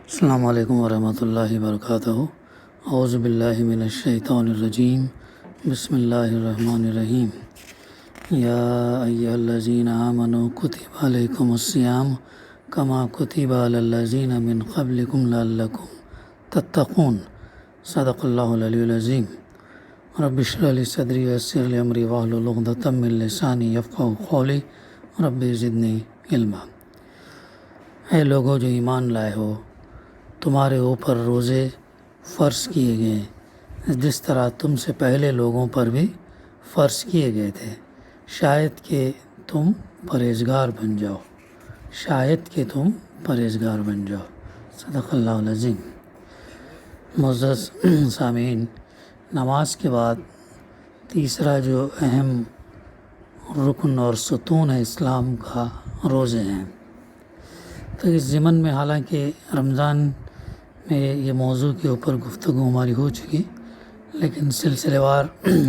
السلام علیکم ورحمۃ اللہ وبرکاتہ۔ اعوذ باللہ من الشیطان الرجیم، بسم اللہ الرحمن الرحیم۔ یا ایھا الذین آمنوا کتب علیکم الصیام کما کتب علی الذین من قبلکم لعلکم تتقون۔ صدق اللہ العلی العظیم۔ رب اشرح لی صدری ویسر لی امری واحلل عقدۃ من لسانی یفقہوا قولی رب زدنی علما۔ اے لوگو جو ایمان لائے ہو، تمہارے اوپر روزے فرض کیے گئے ہیں جس طرح تم سے پہلے لوگوں پر بھی فرض کیے گئے تھے، شاید کہ تم پرہیزگار بن جاؤ، شاید کہ تم پرہیزگار بن جاؤ۔ صدق اللہ العظیم۔ معزز سامعین، نماز کے بعد تیسرا جو اہم رکن اور ستون ہے اسلام کا، روزے ہیں۔ تو اس ضمن میں حالانکہ رمضان میں یہ موضوع کے اوپر گفتگو ہماری ہو چکی، لیکن سلسلے وار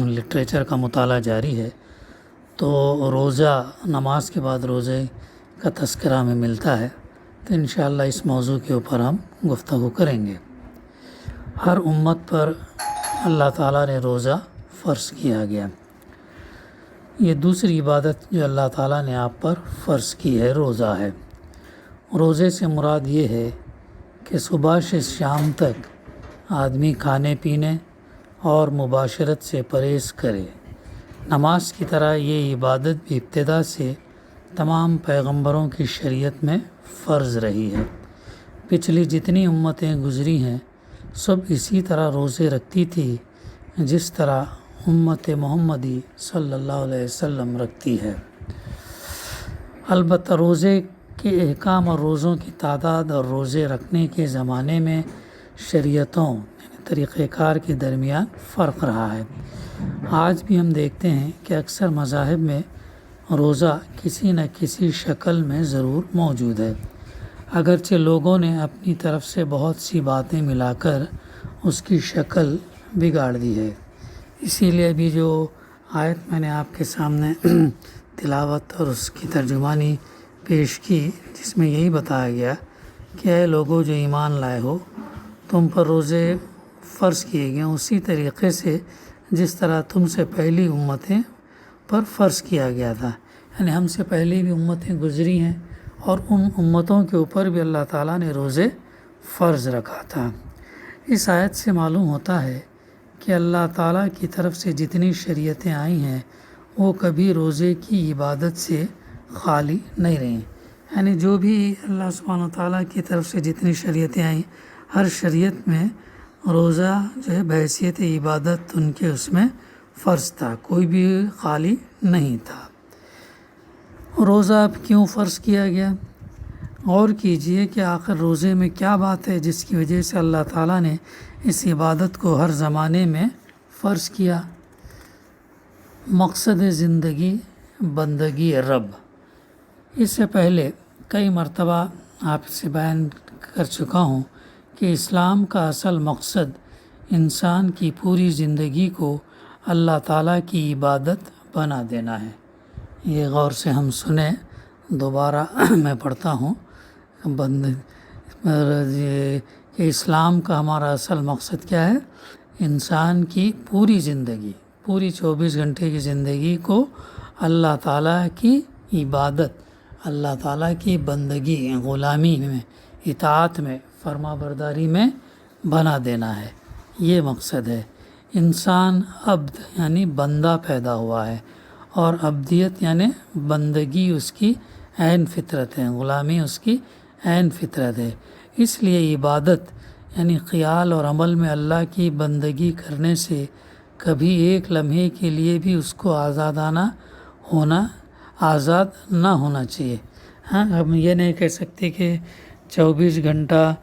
لٹریچر کا مطالعہ جاری ہے، تو روزہ، نماز کے بعد روزے کا تذکرہ ہمیں ملتا ہے، تو انشاءاللہ اس موضوع کے اوپر ہم گفتگو کریں گے۔ ہر امت پر اللہ تعالیٰ نے روزہ فرض کیا گیا۔ یہ دوسری عبادت جو اللہ تعالیٰ نے آپ پر فرض کی ہے، روزہ ہے۔ روزے سے مراد یہ ہے کہ صبح سے شام تک آدمی کھانے پینے اور مباشرت سے پرہیز کرے۔ نماز کی طرح یہ عبادت بھی ابتدا سے تمام پیغمبروں کی شریعت میں فرض رہی ہے۔ پچھلی جتنی امتیں گزری ہیں سب اسی طرح روزے رکھتی تھی جس طرح امت محمدی صلی اللہ علیہ وسلم رکھتی ہے۔ البتہ روزے کے احکام اور روزوں کی تعداد اور روزے رکھنے کے زمانے میں شریعتوں یعنی طریقہ کار کے درمیان فرق رہا ہے۔ آج بھی ہم دیکھتے ہیں کہ اکثر مذاہب میں روزہ کسی نہ کسی شکل میں ضرور موجود ہے، اگرچہ لوگوں نے اپنی طرف سے بہت سی باتیں ملا کر اس کی شکل بگاڑ دی ہے۔ اسی لیے ابھی جو آیت میں نے آپ کے سامنے تلاوت اور اس کی ترجمانی پیش کی، جس میں یہی بتایا گیا کہ اے لوگوں جو ایمان لائے ہو، تم پر روزے فرض کیے گئے اسی طریقے سے جس طرح تم سے پہلی امتیں پر فرض کیا گیا تھا، یعنی ہم سے پہلے بھی امتیں گزری ہیں اور ان امتوں کے اوپر بھی اللہ تعالیٰ نے روزے فرض رکھا تھا۔ اس آیت سے معلوم ہوتا ہے کہ اللہ تعالیٰ کی طرف سے جتنی شریعتیں آئی ہیں وہ کبھی روزے کی عبادت سے خالی نہیں رہیں، یعنی جو بھی اللہ سبحانہ وتعالیٰ کی طرف سے جتنی شریعتیں آئیں، ہر شریعت میں روزہ جو ہے بحیثیت عبادت ان کے اس میں فرض تھا، کوئی بھی خالی نہیں تھا۔ روزہ اب کیوں فرض کیا گیا؟ غور کیجئے کہ آخر روزے میں کیا بات ہے جس کی وجہ سے اللہ تعالیٰ نے اس عبادت کو ہر زمانے میں فرض کیا۔ مقصد زندگی بندگی رب۔ اس سے پہلے کئی مرتبہ آپ سے بیان کر چکا ہوں کہ اسلام کا اصل مقصد انسان کی پوری زندگی کو اللہ تعالیٰ کی عبادت بنا دینا ہے۔ یہ غور سے ہم سنیں، دوبارہ میں پڑھتا ہوں کہ اسلام کا ہمارا اصل مقصد کیا ہے؟ انسان کی پوری زندگی، پوری 24 گھنٹے کی زندگی کو اللہ تعالیٰ کی عبادت، اللہ تعالیٰ کی بندگی، غلامی میں، اطاعت میں، فرما برداری میں بنا دینا ہے۔ یہ مقصد ہے۔ انسان عبد یعنی بندہ پیدا ہوا ہے، اور عبدیت یعنی بندگی اس کی عین فطرت ہے، غلامی اس کی عین فطرت ہے۔ اس لیے عبادت یعنی خیال اور عمل میں اللہ کی بندگی کرنے سے کبھی ایک لمحے کے لیے بھی اس کو آزاد نہ ہونا چاہیے۔ ہم یہ نہیں کہہ سکتے کہ 24 گھنٹہ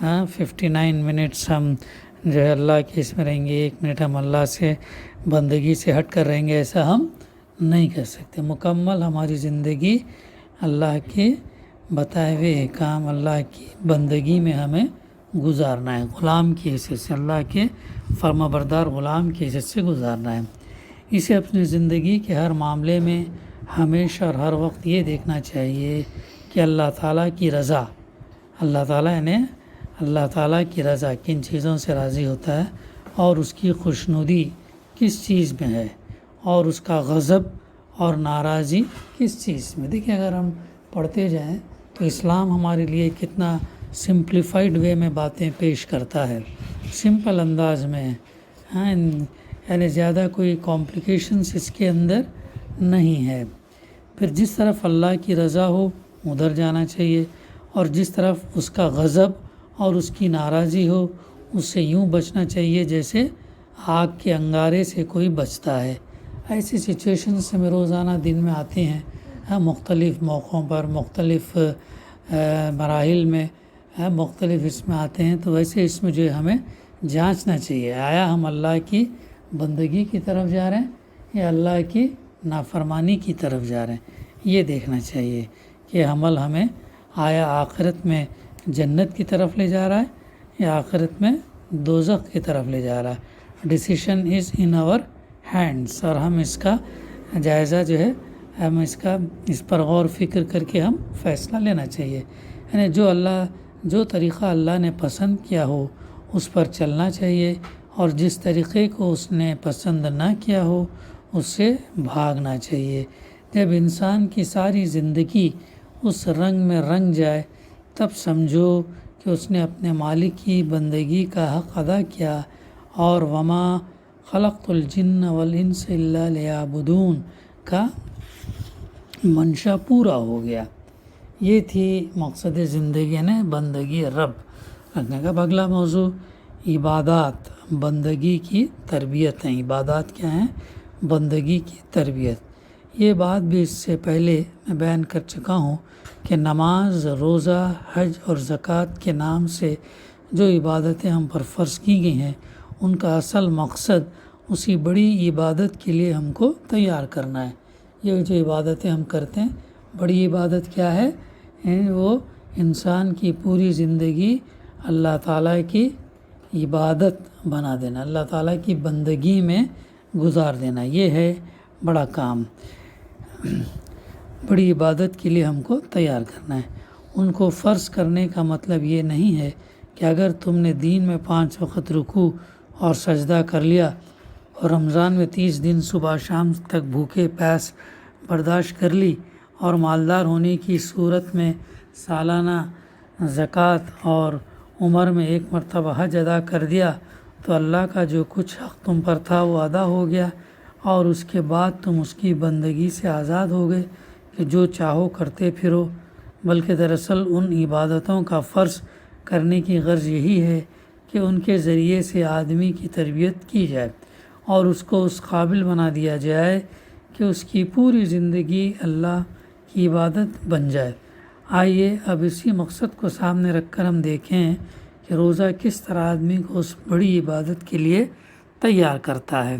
59 منٹس ہم جو ہے اللہ کے اس میں رہیں گے، 1 منٹ ہم اللہ سے بندگی سے ہٹ کر رہیں گے، ایسا ہم نہیں کر سکتے۔ مکمل ہماری زندگی اللہ کے بتائے ہوئے احکام، اللہ کی بندگی میں ہمیں گزارنا ہے، غلام کی حیثیت سے، اللہ کے فرما بردار غلام کی حیثیت سے گزارنا ہے۔ اسے اپنی زندگی کے ہر معاملے میں ہمیشہ اور ہر وقت یہ دیکھنا چاہیے کہ اللہ تعالیٰ کی رضا، اللہ تعالیٰ یعنی اللہ تعالیٰ کی رضا کن چیزوں سے راضی ہوتا ہے اور اس کی خوشنودی کس چیز میں ہے اور اس کا غضب اور ناراضی کس چیز میں. دیکھیں اگر ہم پڑھتے جائیں تو اسلام ہمارے لیے کتنا سمپلیفائڈ وے میں باتیں پیش کرتا ہے، سمپل انداز میں. ہاں یعنی زیادہ کوئی کمپلیکیشنس اس کے اندر نہیں ہے. پھر جس طرف اللہ کی رضا ہو ادھر جانا چاہیے، اور جس طرف اس کا غضب اور اس کی ناراضی ہو اس سے یوں بچنا چاہیے جیسے آگ کے انگارے سے کوئی بچتا ہے. ایسی سچویشنز ہمیں روزانہ دن میں آتے ہیں، مختلف موقعوں پر، مختلف مراحل میں، مختلف اس میں آتے ہیں. تو ویسے اس میں جو ہے ہمیں جانچنا چاہیے آیا ہم اللہ کی بندگی کی طرف جا رہے ہیں یا اللہ کی نافرمانی کی طرف جا رہے ہیں. یہ دیکھنا چاہیے کہ عمل ہمیں آیا آخرت میں جنت کی طرف لے جا رہا ہے یا آخرت میں دوزخ کی طرف لے جا رہا ہے. ڈیسیشن از ان آور ہینڈس، اور ہم اس کا جائزہ جو ہے ہم اس پر غور فکر کر کے ہم فیصلہ لینا چاہیے. یعنی جو طریقہ اللہ نے پسند کیا ہو اس پر چلنا چاہیے، اور جس طریقے کو اس نے پسند نہ کیا ہو اس سے بھاگنا چاہیے. جب انسان کی ساری زندگی اس رنگ میں رنگ جائے تب سمجھو کہ اس نے اپنے مالک کی بندگی کا حق ادا کیا، اور وما خلقت الجن والانس الا لیعبدون کا منشا پورا ہو گیا. یہ تھی مقصد زندگی نے بندگی رب رکھنے کا. اگلا موضوع عبادات، بندگی کی تربیت ہیں. عبادات کیا ہیں؟ بندگی کی تربیت. یہ بات بھی اس سے پہلے میں بیان کر چکا ہوں کہ نماز، روزہ، حج اور زکوٰۃ کے نام سے جو عبادتیں ہم پر فرض کی گئی ہیں ان کا اصل مقصد اسی بڑی عبادت کے لیے ہم کو تیار کرنا ہے. یہ جو عبادتیں ہم کرتے ہیں، بڑی عبادت کیا ہے؟ وہ انسان کی پوری زندگی اللہ تعالیٰ کی عبادت بنا دینا، اللہ تعالیٰ کی بندگی میں گزار دینا. یہ ہے بڑا کام. بڑی عبادت کے لیے ہم کو تیار کرنا ہے. ان کو فرض کرنے کا مطلب یہ نہیں ہے کہ اگر تم نے دین میں 5 وقت رکوع اور سجدہ کر لیا اور رمضان میں 30 دن صبح شام تک بھوکے پیاس برداشت کر لی اور مالدار ہونے کی صورت میں سالانہ زکوٰۃ اور عمر میں 1 مرتبہ حج ادا کر دیا تو اللہ کا جو کچھ حق تم پر تھا وہ ادا ہو گیا، اور اس کے بعد تم اس کی بندگی سے آزاد ہو گئے کہ جو چاہو کرتے پھرو. بلکہ دراصل ان عبادتوں کا فرض کرنے کی غرض یہی ہے کہ ان کے ذریعے سے آدمی کی تربیت کی جائے اور اس کو اس قابل بنا دیا جائے کہ اس کی پوری زندگی اللہ کی عبادت بن جائے. آئیے اب اسی مقصد کو سامنے رکھ کر ہم دیکھیں کہ روزہ کس طرح آدمی کو اس بڑی عبادت کے لیے تیار کرتا ہے.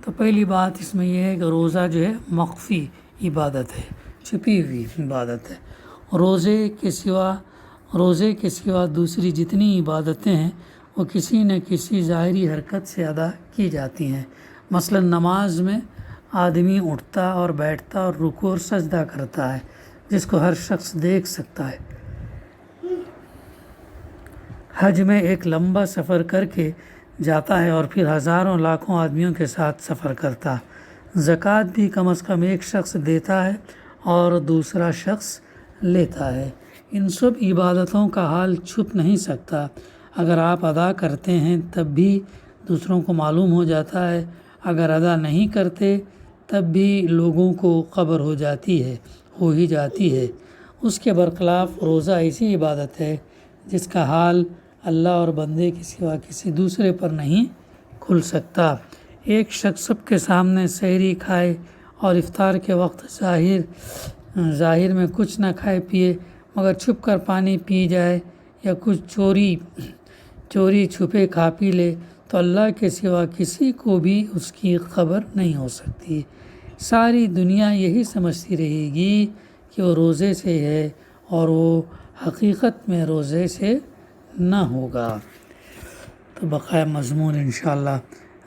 تو پہلی بات اس میں یہ ہے کہ روزہ جو ہے مخفی عبادت ہے، چھپی ہوئی عبادت ہے. روزے کے سوا دوسری جتنی عبادتیں ہیں وہ کسی نہ کسی ظاہری حرکت سے ادا کی جاتی ہیں. مثلا نماز میں آدمی اٹھتا اور بیٹھتا اور رکوع اور سجدہ کرتا ہے جس کو ہر شخص دیکھ سکتا ہے. حج میں ایک لمبا سفر کر کے جاتا ہے اور پھر ہزاروں لاکھوں آدمیوں کے ساتھ سفر کرتا. زکوٰۃ بھی کم از کم ایک شخص دیتا ہے اور دوسرا شخص لیتا ہے. ان سب عبادتوں کا حال چھپ نہیں سکتا. اگر آپ ادا کرتے ہیں تب بھی دوسروں کو معلوم ہو جاتا ہے، اگر ادا نہیں کرتے تب بھی لوگوں کو خبر ہو ہی جاتی ہے. اس کے برخلاف روزہ ایسی عبادت ہے جس کا حال اللہ اور بندے کے سوا کسی دوسرے پر نہیں کھل سکتا. ایک شخص سب کے سامنے سحری کھائے اور افطار کے وقت ظاہر میں کچھ نہ کھائے پیے مگر چھپ کر پانی پی جائے یا کچھ چوری چھپے کھا پی لے تو اللہ کے سوا کسی کو بھی اس کی خبر نہیں ہو سکتی. ساری دنیا یہی سمجھتی رہے گی کہ وہ روزے سے ہے اور وہ حقیقت میں روزے سے نہ ہوگا. تو بقایا مضمون انشاءاللہ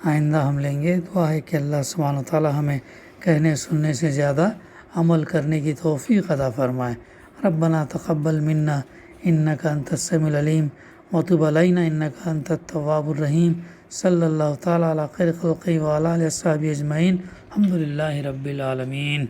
آئندہ ہم لیں گے. دعا ہے کہ اللہ سبحانہ و تعالی ہمیں کہنے سننے سے زیادہ عمل کرنے کی توفیق عطا فرمائے. ربنا تقبل منا انک انت السمیع العلیم وتب علینا انک انت التواب الرحیم صلی اللہ تعالیٰ علی خیر خلقہ وعلی آلہ وصحبہ اجمعین الحمد للہ رب العالمین.